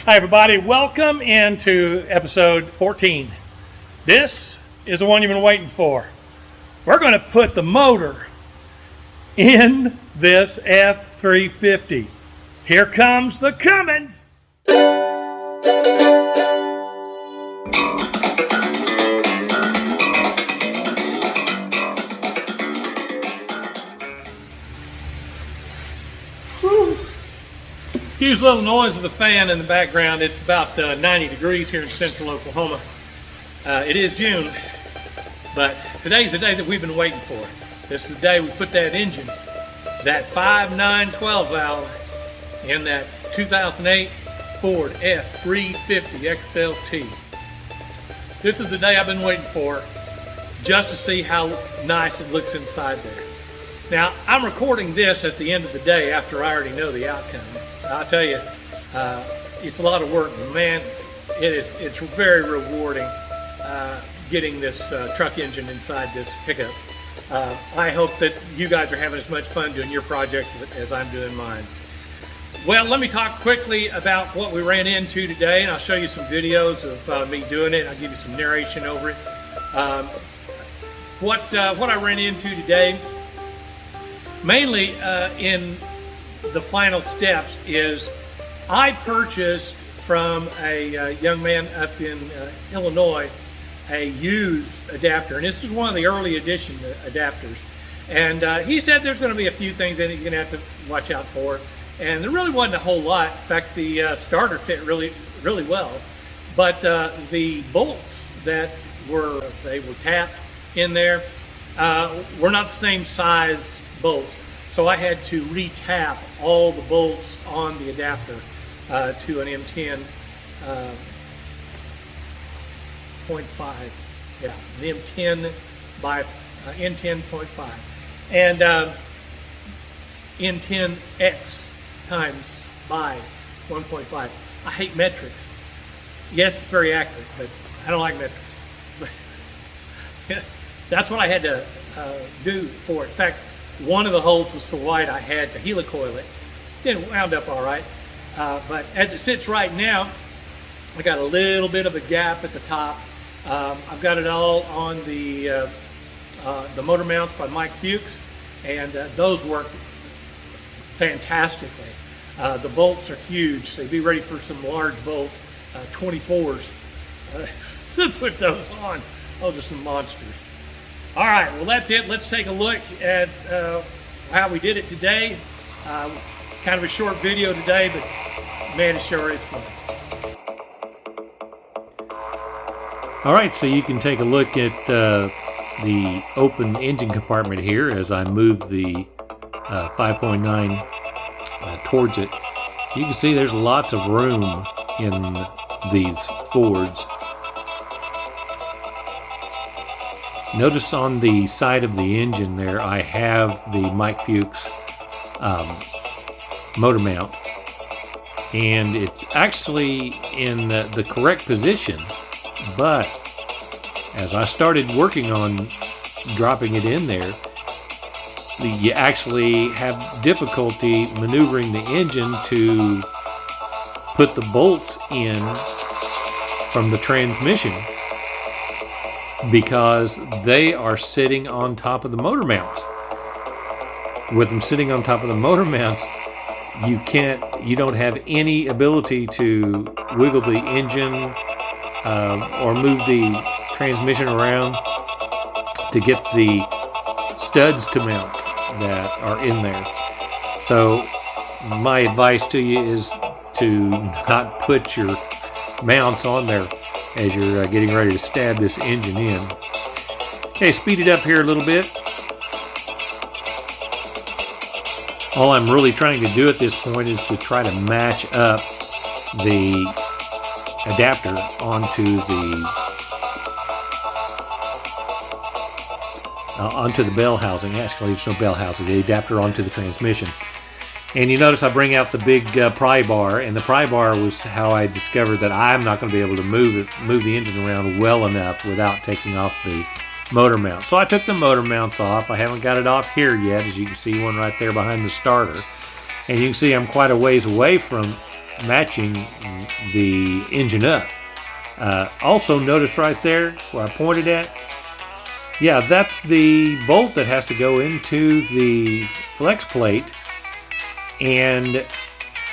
Hi everybody, welcome into episode 14. This is the one you've been waiting for. We're going to put the motor in this F350. Here comes the Cummins. Whew. Excuse a little noise of the fan in the background. It's about 90 degrees here in central Oklahoma. It is June, but today's the day that we've been waiting for. This is the day we put that engine, that 5.912 valve, in that 2008 Ford F350 XLT. This is the day I've been waiting for, just to see how nice it looks inside there. Now, I'm recording this at the end of the day after I already know the outcome. I'll tell you, it's a lot of work, but man, it's very rewarding getting this truck engine inside this pickup. I hope that you guys are having as much fun doing your projects as I'm doing mine. Well, let me talk quickly about what we ran into today, and I'll show you some videos of me doing it. I'll give you some narration over it. What I ran into today, mainly in the final steps, is I purchased from a young man up in Illinois a used adapter, and this is one of the early edition adapters, and he said there's going to be a few things in it you're going to have to watch out for, and there really wasn't a whole lot. In fact, the starter fit really well, but the bolts that were tapped in there were not the same size bolts. So I had to re-tap all the bolts on the adapter to an M10 .5. Yeah, an M10 by N10.5. And N10X times by 1.5. I hate metrics. Yes, it's very accurate, but I don't like metrics. But that's what I had to do for it. In fact, one of the holes was so wide I had to helicoil it. It wound up all right. But as it sits right now, I got a little bit of a gap at the top. I've got it all on the motor mounts by Mike Fuchs, and those work fantastically. The bolts are huge, so be ready for some large bolts, 24s, to put those on. Those are some monsters. All right, well that's it. Let's take a look at how we did it today. Kind of a short video today, but man, it sure is fun. All right, so you can take a look at the open engine compartment here as I move the 5.9 towards it. You can see there's lots of room in these Fords. Notice on the side of the engine there, I have the Mike Fuchs motor mount, and it's actually in the correct position, but as I started working on dropping it in there, you actually have difficulty maneuvering the engine to put the bolts in from the transmission, because they are sitting on top of the motor mounts. With them sitting on top of the motor mounts, you don't have any ability to wiggle the engine or move the transmission around to get the studs to mount that are in there. So my advice to you is to not put your mounts on there as you're getting ready to stab this engine in. Okay, speed it up here a little bit. All I'm really trying to do at this point is to try to match up the adapter onto the bell housing. Actually, there's no bell housing. The adapter onto the transmission. And you notice I bring out the big pry bar, and the pry bar was how I discovered that I'm not going to be able to move the engine around well enough without taking off the motor mount. So I took the motor mounts off. I haven't got it off here yet, as you can see, one right there behind the starter. And you can see I'm quite a ways away from matching the engine up. Also notice right there where I pointed at, yeah, that's the bolt that has to go into the flex plate, and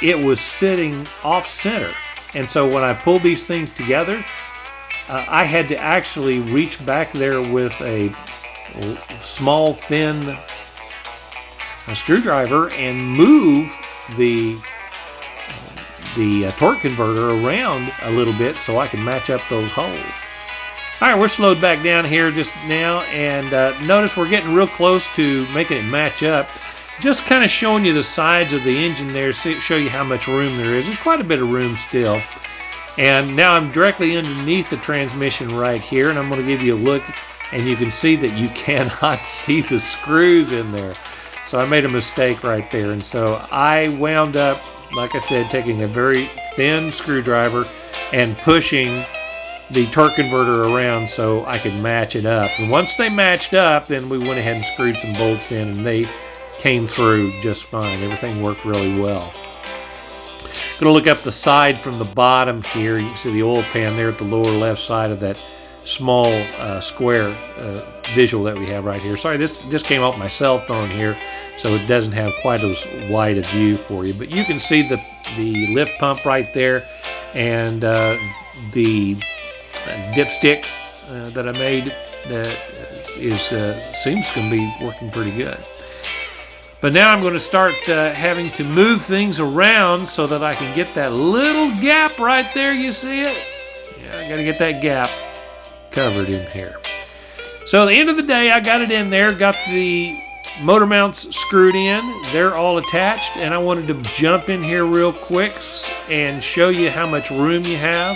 it was sitting off center. And so when I pulled these things together, I had to actually reach back there with a small, thin screwdriver and move the torque converter around a little bit so I can match up those holes. All right, we're slowed back down here just now, and notice we're getting real close to making it match up. Just kind of showing you the sides of the engine there, show you how much room there is. There's quite a bit of room still. And now I'm directly underneath the transmission right here, and I'm going to give you a look, and you can see that you cannot see the screws in there. So I made a mistake right there, and so I wound up, like I said, taking a very thin screwdriver and pushing the torque converter around so I could match it up. And once they matched up, then we went ahead and screwed some bolts in, and they came through just fine. Everything worked really well. Gonna look up the side from the bottom here. You can see the oil pan there at the lower left side of that small square visual that we have right here. Sorry, this just came off my cell phone here, so it doesn't have quite as wide a view for you. But you can see the lift pump right there, and the dipstick that I made that seems to be working pretty good. But now I'm going to start having to move things around so that I can get that little gap right there. You see it? Yeah, I got to get that gap covered in here. So at the end of the day, I got it in there, got the motor mounts screwed in. They're all attached, and I wanted to jump in here real quick and show you how much room you have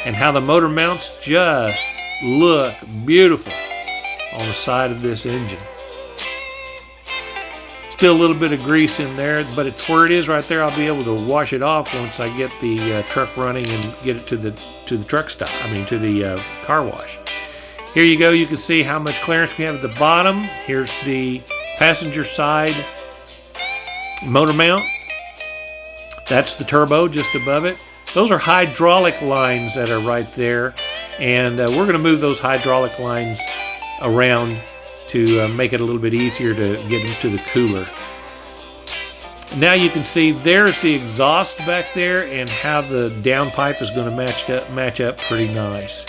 and how the motor mounts just look beautiful on the side of this engine. Still a little bit of grease in there, but it's where it is right there. I'll be able to wash it off once I get the truck running and get it to the truck stop. To the car wash. Here you go. You can see how much clearance we have at the bottom. Here's the passenger side motor mount. That's the turbo just above it. Those are hydraulic lines that are right there, and we're going to move those hydraulic lines around to make it a little bit easier to get into the cooler. Now you can see there's the exhaust back there and how the downpipe is going to match up pretty nice.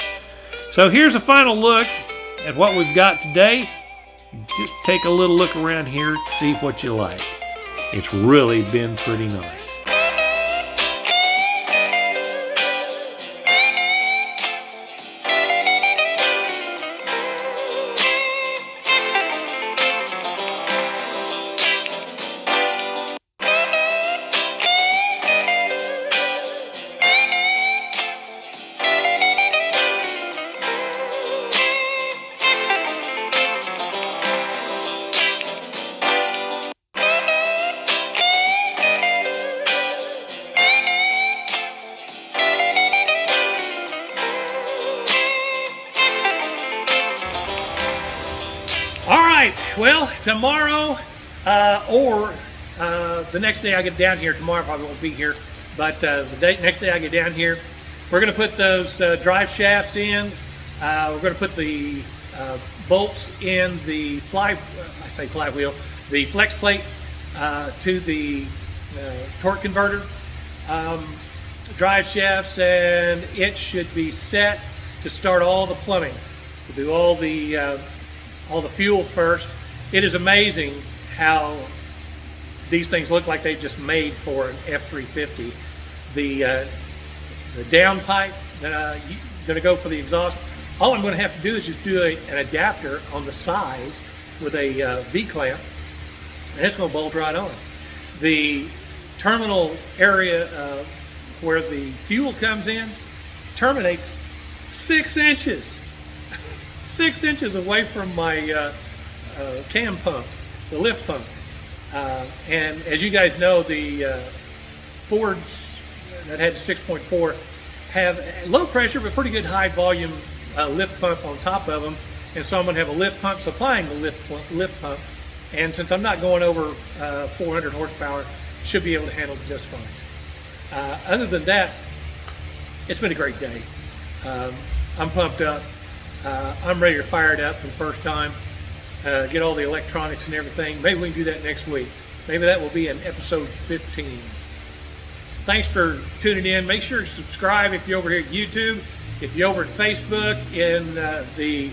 So here's a final look at what we've got today. Just take a little look around here to see what you like. It's really been pretty nice. Well, tomorrow or the next day I get down here, tomorrow I probably won't be here, but next day I get down here, we're going to put those drive shafts in. We're going to put the bolts in the flywheel, the flex plate to the torque converter, drive shafts, and it should be set to start all the plumbing. We'll do all the fuel first. It is amazing how these things look like they just made for an F-350. The downpipe that I'm going to go for the exhaust, all I'm going to have to do is just do an adapter on the sides with a V-clamp, and it's going to bolt right on. The terminal area where the fuel comes in terminates 6 inches. 6 inches away from my cam pump, the lift pump. And as you guys know, the Fords that had 6.4 have low pressure but pretty good high volume lift pump on top of them. And so I'm going to have a lift pump supplying the lift pump. And since I'm not going over 400 horsepower, should be able to handle it just fine. Other than that, it's been a great day. I'm pumped up. I'm ready to fire it up for the first time. Get all the electronics and everything. Maybe we can do that next week. Maybe that will be in episode 15. Thanks for tuning in. Make sure to subscribe if you're over here at YouTube. If you're over at Facebook in the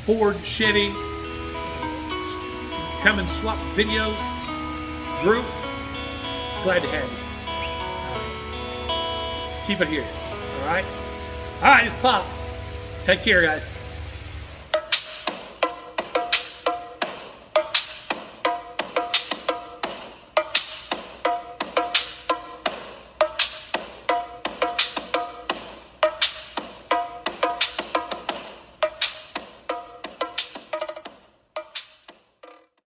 Ford Chevy Cummins swap videos group, glad to have you. Keep it here. All right. All right, it's Pop. Take care, guys.